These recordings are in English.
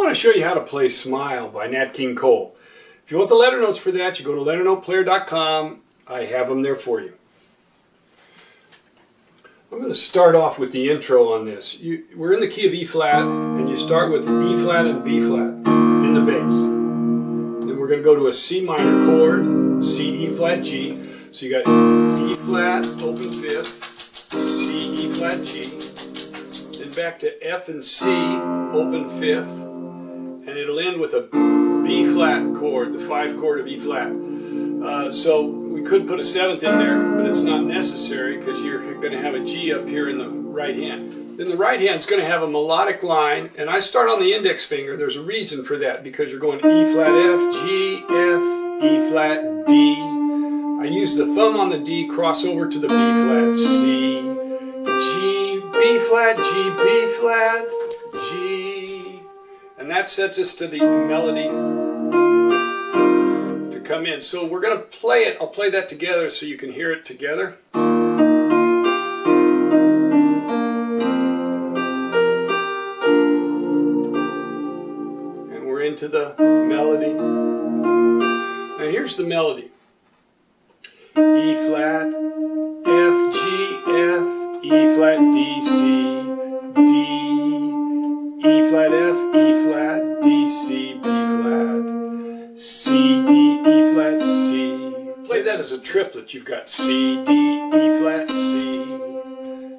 want to show you how to play Smile by Nat King Cole. If you want the letter notes for that, you go to LetterNotePlayer.com. I have them there for you. I'm going to start off with the intro on this. We're in the key of E flat, and you start with E flat and B flat in the bass. Then we're going to go to a C minor chord, C, E flat, G. So you got E flat, open fifth, C, E flat, G. Then back to F and C, open fifth, and it'll end with a B flat chord, the 5 chord of E flat. So we could put a 7th in there, but it's not necessary because you're going to have a G up here in the right hand. Then the right hand's going to have a melodic line, and I start on the index finger. There's a reason for that, because you're going E flat F, G, F, E flat, D. I use the thumb on the D, cross over to the B flat, C, G, B flat, G, B flat, G. And that sets us to the melody to come in. So we're going to play it. I'll play that together so you can hear it together. And we're into the melody. Now here's the melody. E flat, F, G, F, E flat, D, C, D, E flat, F, E flat, D, C, B flat, C, D, E flat, C. Play that as a triplet. You've got C, D, E flat, C,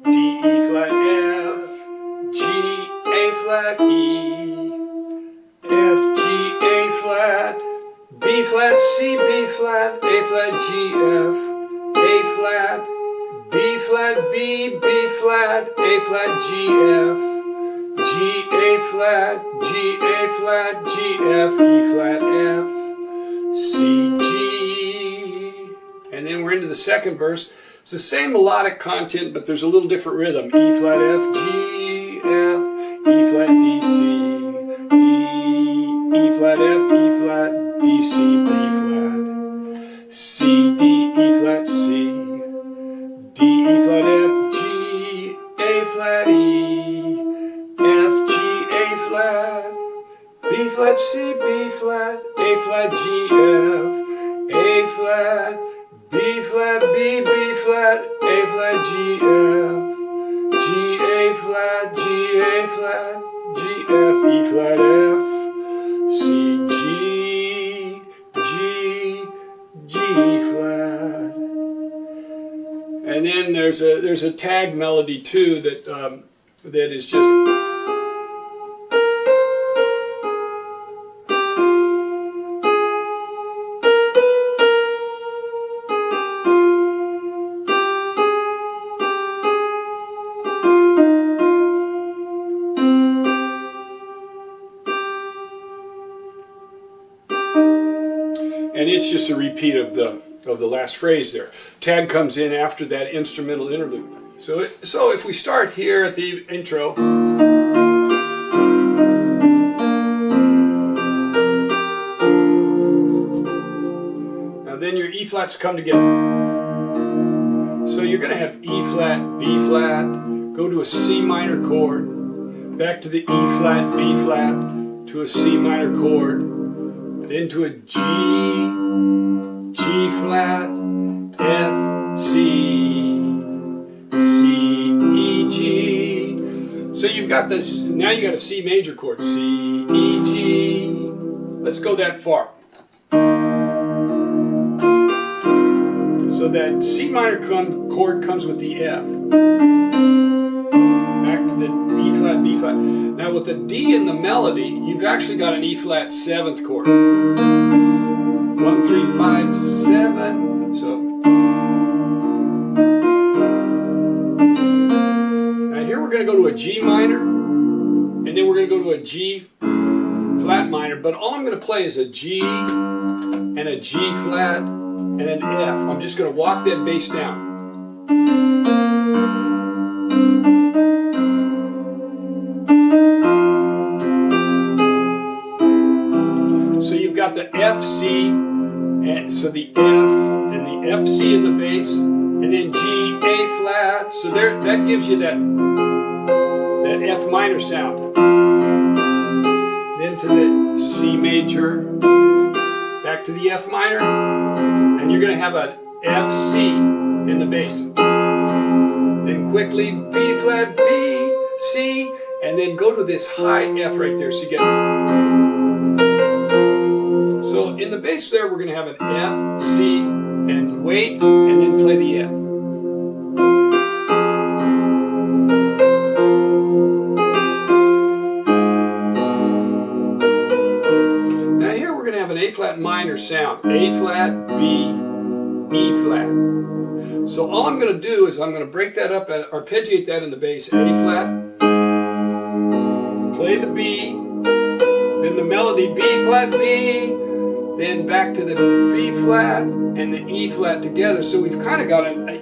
D, E flat, F, G, A flat, E, F, G, A flat, B flat, C, B flat, A flat, G, F, A flat, B flat, B, B flat, A flat, G, F, G, A flat, G, A flat, G, F, E flat, F, C, G. And then we're into the second verse. It's the same melodic content, but there's a little different rhythm. E flat, F, G, F, E flat, D, C, D, E flat, F, E flat, D, C, B flat, C, D, E flat, C, D, E flat, F, G, A flat, E, F, G, A flat, B flat, C, B flat, A flat, G, F, A flat, B flat, B, B flat, A flat, G, F, G, A flat, G, A flat, G, F, E flat, F, C, G, G, G flat. And then there's a tag melody too that that is just. And it's just a repeat of the last phrase there. Tag comes in after that instrumental interlude. So if we start here at the intro. Now then your E flats come together. So you're going to have E flat, B flat, go to a C minor chord, back to the E flat, B flat, to a C minor chord, then to a G, G flat, F, C, C, E, G. So you've got this, now you got a C major chord, C, E, G. Let's go that far. So that C minor chord comes with the F. Back to the E flat, B flat. Now with the D in the melody, you've actually got an E flat 7th chord. 1, 3, 5, 7. So now here we're going to go to a G minor, and then we're going to go to a G flat minor. But all I'm going to play is a G and a G flat and an F. I'm just going to walk that bass down. So you've got the F, C, and so the F and the F, C in the bass, and then G, A flat. So there, that gives you that F minor sound. then to the C major, back to the F minor, and you're going to have an F, C in the bass. Then quickly B flat, B, C, and then go to this high F right there. So you get. So in the bass there, we're going to have an F, C, and wait, and then play the F. Now here we're going to have an A flat minor sound. A flat, B, E flat. So all I'm going to do is I'm going to break that up, arpeggiate that in the bass. A flat, play the B, then the melody B flat, B, then back to the B flat and the E flat together. So we've kind of got a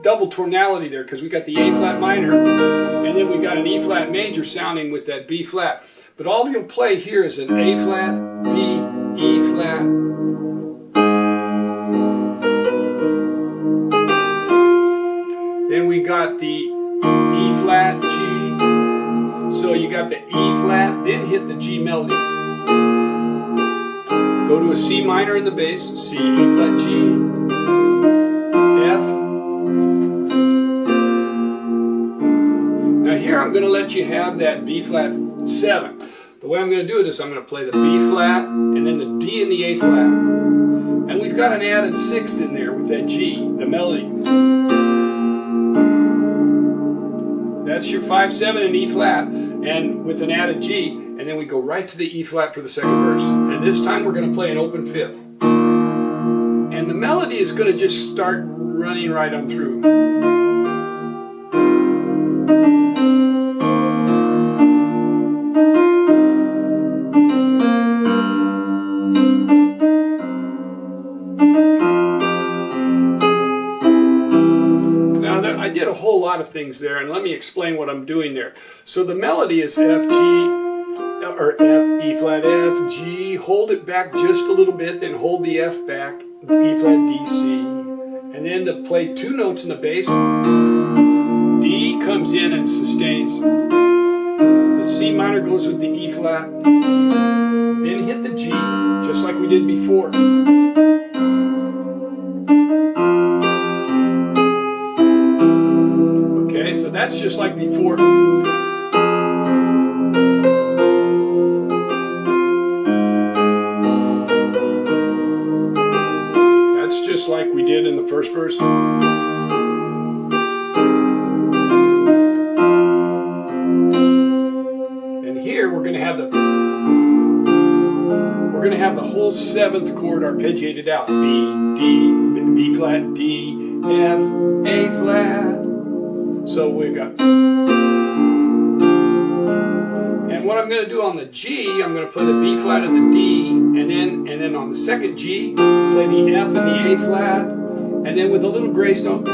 double tonality there because we got the A flat minor and then we got an E flat major sounding with that B flat. But all you'll play here is an A flat, B, E flat. Then we got the E flat, G. So you got the E flat, then hit the G melody. Go to a C minor in the bass, C, E flat, G, F. Now here I'm going to let you have that B flat 7. The way I'm going to do this, I'm going to play the B flat and then the D and the A flat. And we've got an added 6th in there with that G, the melody. That's your 5, 7 and E flat, and with an added G, and then we go right to the E flat for the second verse. And this time we're going to play an open 5th. And the melody is going to just start running right on through. I did a whole lot of things there, and let me explain what I'm doing there. So the melody is F, G, or F, E flat, F, G, hold it back just a little bit, then hold the F back, E flat, D, C, and then to play 2 notes in the bass, D comes in and sustains, the C minor goes with the E flat, then hit the G, just like we did before. So that's just like before. That's just like we did in the first verse. And here we're going to have the whole 7th chord arpeggiated out. B, D, B flat, D, F, A flat. So we got, and what I'm going to do on the G, I'm going to play the B flat and the D, and then on the second G, play the F and the A flat, and then with a little grace note,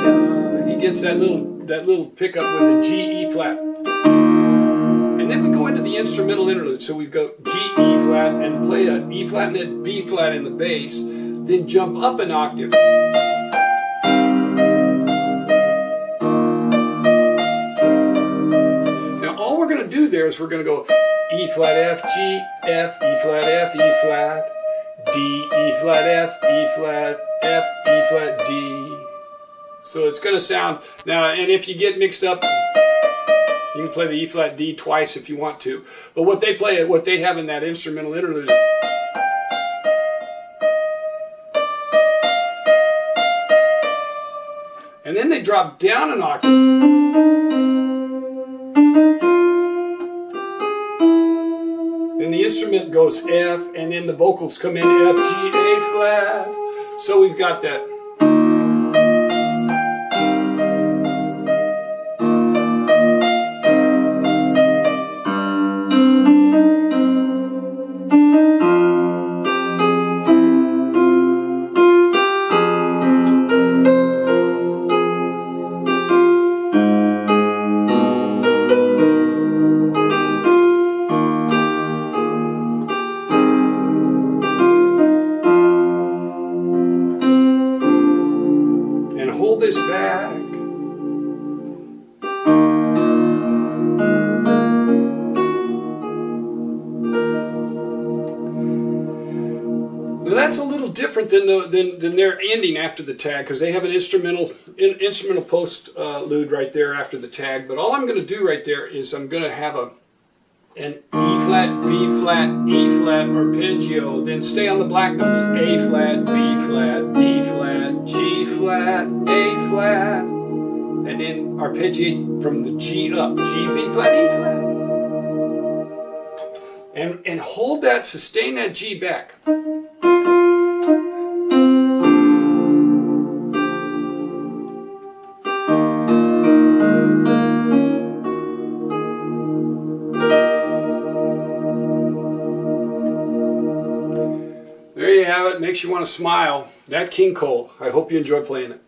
he gets that little pickup with the G, E flat, and then we go into the instrumental interlude. So we go G, E flat, and play a E flat and a B flat in the bass, then jump up an octave. Do there is we're going to go E flat, F, G, F, E flat, F, E flat, D, E flat, F, E flat, F, E flat, D. So it's going to sound, now, and if you get mixed up, you can play the E flat, D twice if you want to. But what they play, what they have in that instrumental interlude is, and then they drop down an octave. And the instrument goes F, and then the vocals come in F, G, A flat. So we've got that. different than their ending after the tag, because they have an instrumental postlude right there after the tag. But all I'm going to do right there is I'm going to have an E flat, B flat, E flat arpeggio, then stay on the black notes: A flat, B flat, D flat, G flat, A flat, and then arpeggiate from the G up: G, B flat, E flat, and hold that, sustain that G back. There you have it. Makes you want to smile. Nat King Cole. I hope you enjoy playing it.